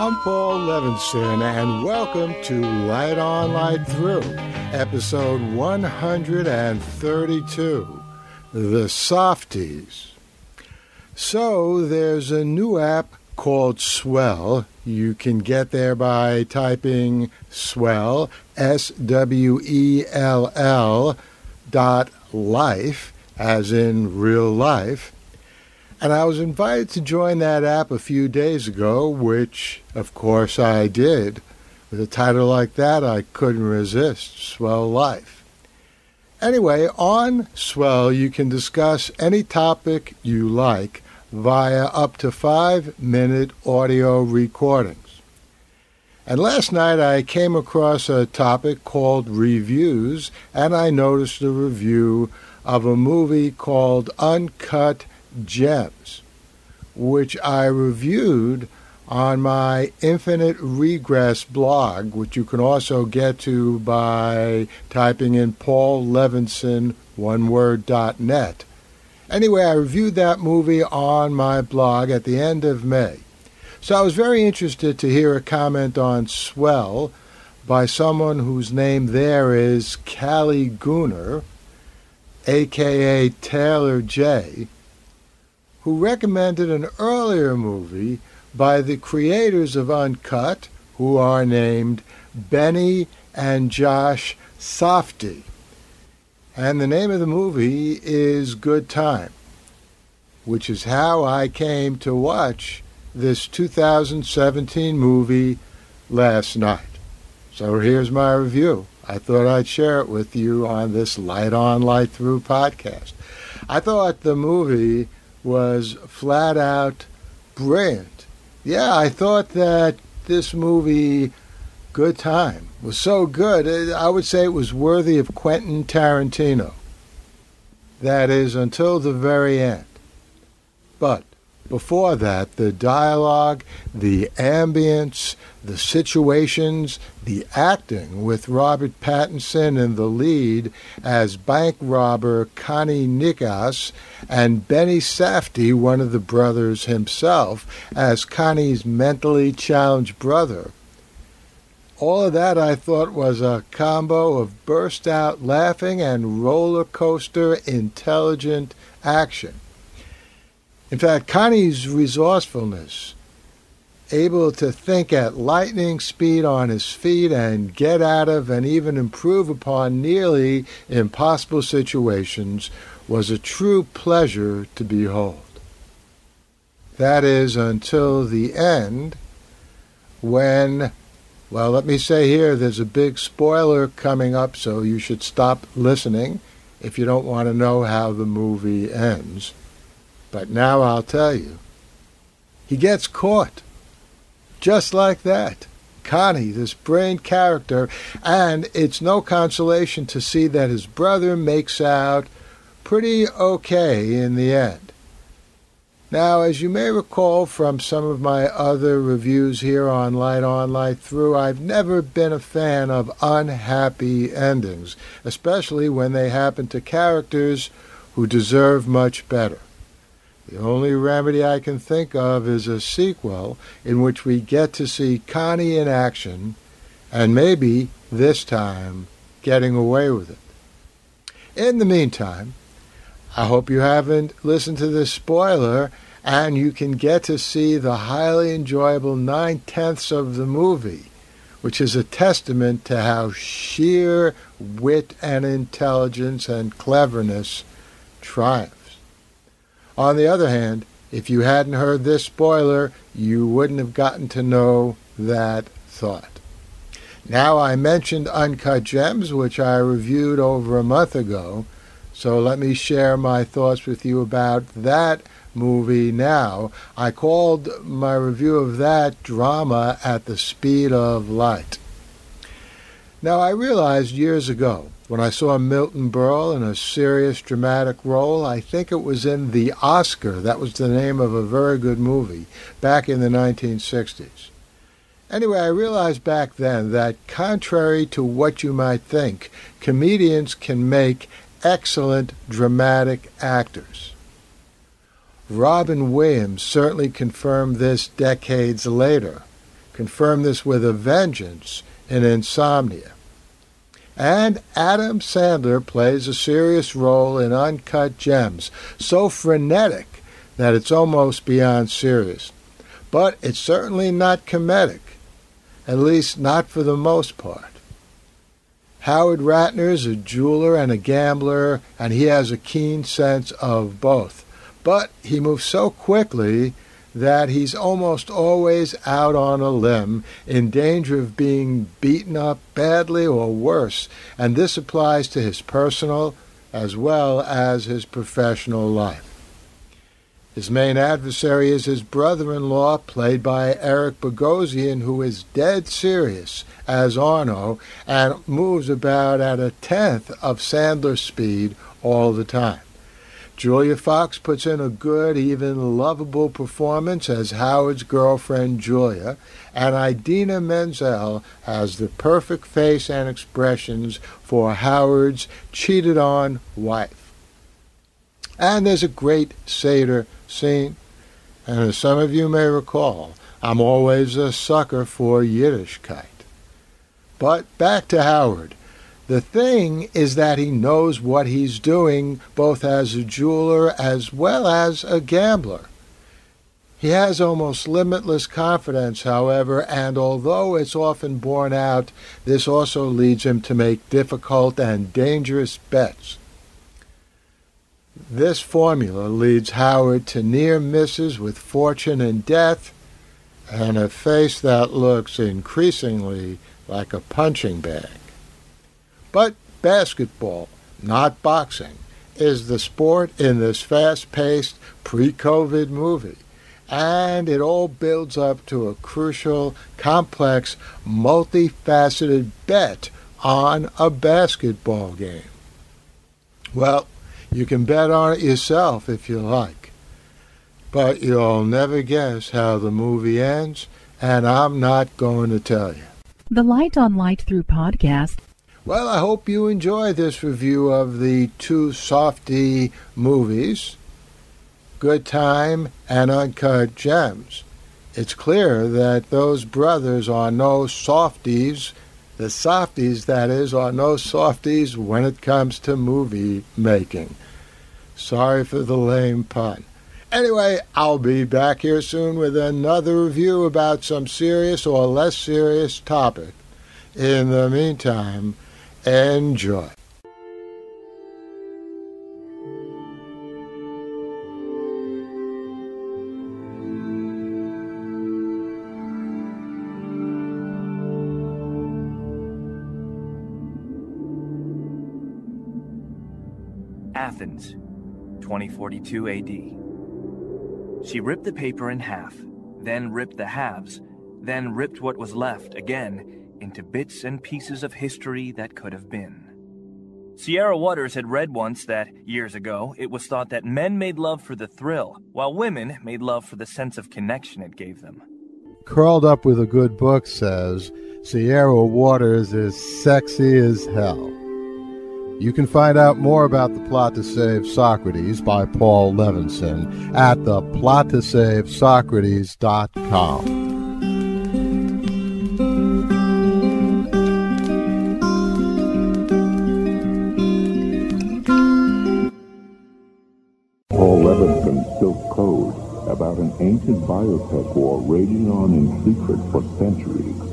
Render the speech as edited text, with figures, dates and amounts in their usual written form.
I'm Paul Levinson, and welcome to Light On, Light Through, episode 132, The Safdies. So, there's a new app called Swell. You can get there by typing Swell, SWELL .life, as in real life. And I was invited to join that app a few days ago, which, of course, I did. With a title like that, I couldn't resist. Swell Life. Anyway, on Swell, you can discuss any topic you like via up to 5-minute audio recordings. And last night, I came across a topic called reviews, and I noticed a review of a movie called Uncut Gems, which I reviewed on my Infinite Regress blog, which you can also get to by typing in paullevinson.net. Anyway, I reviewed that movie on my blog at the end of May. So I was very interested to hear a comment on Swell by someone whose name there is Callie Gooner, a.k.a. Taylor J., who recommended an earlier movie by the creators of Uncut, who are named Benny and Josh Safdie. And the name of the movie is Good Time, which is how I came to watch this 2017 movie last night. So here's my review. I thought I'd share it with you on this Light On, Light Through podcast. I thought the movie was flat out brilliant. Yeah, I thought that this movie, Good Time, was so good. I would say it was worthy of Quentin Tarantino. That is, until the very end. But before that, the dialogue, the ambience, the situations, the acting with Robert Pattinson in the lead as bank robber Connie Nikas and Benny Safdie, one of the brothers himself, as Connie's mentally challenged brother. All of that I thought was a combo of burst-out laughing and roller coaster intelligent action. In fact, Connie's resourcefulness, able to think at lightning speed on his feet and get out of and even improve upon nearly impossible situations, was a true pleasure to behold. That is, until the end, when, well, let me say here, there's a big spoiler coming up, so you should stop listening if you don't want to know how the movie ends. But now I'll tell you. He gets caught. Just like that. Connie, this brilliant character, and it's no consolation to see that his brother makes out pretty okay in the end. Now, as you may recall from some of my other reviews here on Light On, Light Through, I've never been a fan of unhappy endings, especially when they happen to characters who deserve much better. The only remedy I can think of is a sequel in which we get to see Connie in action and maybe, this time, getting away with it. In the meantime, I hope you haven't listened to this spoiler and you can get to see the highly enjoyable 9/10 of the movie, which is a testament to how sheer wit and intelligence and cleverness triumph. On the other hand, if you hadn't heard this spoiler, you wouldn't have gotten to know that thought. Now, I mentioned Uncut Gems, which I reviewed over a month ago, so let me share my thoughts with you about that movie now. I called my review of that Drama at the Speed of Light. Now, I realized years ago, when I saw Milton Berle in a serious dramatic role, I think it was in The Oscar, that was the name of a very good movie, back in the 1960s. Anyway, I realized back then that, contrary to what you might think, comedians can make excellent dramatic actors. Robin Williams certainly confirmed this decades later, confirmed this with a vengeance in Insomnia. And Adam Sandler plays a serious role in Uncut Gems, so frenetic that it's almost beyond serious. But it's certainly not comedic, at least not for the most part. Howard Ratner's a jeweler and a gambler, and he has a keen sense of both. But he moves so quickly that he's almost always out on a limb, in danger of being beaten up badly or worse, and this applies to his personal as well as his professional life. His main adversary is his brother-in-law, played by Eric Bogosian, who is dead serious as Arno and moves about at a tenth of Sandler's speed all the time. Julia Fox puts in a good, even lovable performance as Howard's girlfriend Julia, and Idina Menzel has the perfect face and expressions for Howard's cheated-on wife. And there's a great Seder scene, and as some of you may recall, I'm always a sucker for Yiddishkeit. But back to Howard. The thing is that he knows what he's doing, both as a jeweler as well as a gambler. He has almost limitless confidence, however, and although it's often borne out, this also leads him to make difficult and dangerous bets. This formula leads Howard to near misses with fortune and death, and a face that looks increasingly like a punching bag. But basketball, not boxing, is the sport in this fast-paced, pre-COVID movie, and it all builds up to a crucial, complex, multifaceted bet on a basketball game. Well, you can bet on it yourself if you like, but you'll never guess how the movie ends, and I'm not going to tell you. The Light on Light Through podcast. Well, I hope you enjoy this review of the two Safdie movies, Good Time and Uncut Gems. It's clear that those brothers are no softies. The Safdies, that is, are no softies when it comes to movie making. Sorry for the lame pun. Anyway, I'll be back here soon with another review about some serious or less serious topic. In the meantime, enjoy. Athens, 2042 AD. She ripped the paper in half, then ripped the halves, then ripped what was left again into bits and pieces of history that could have been. Sierra Waters had read once that, years ago, it was thought that men made love for the thrill, while women made love for the sense of connection it gave them. Curled Up with a Good Book says, Sierra Waters is sexy as hell. You can find out more about The Plot to Save Socrates by Paul Levinson at theplottosavesocrates.com. Paul Levinson spilled code about an ancient biotech war raging on in secret for centuries.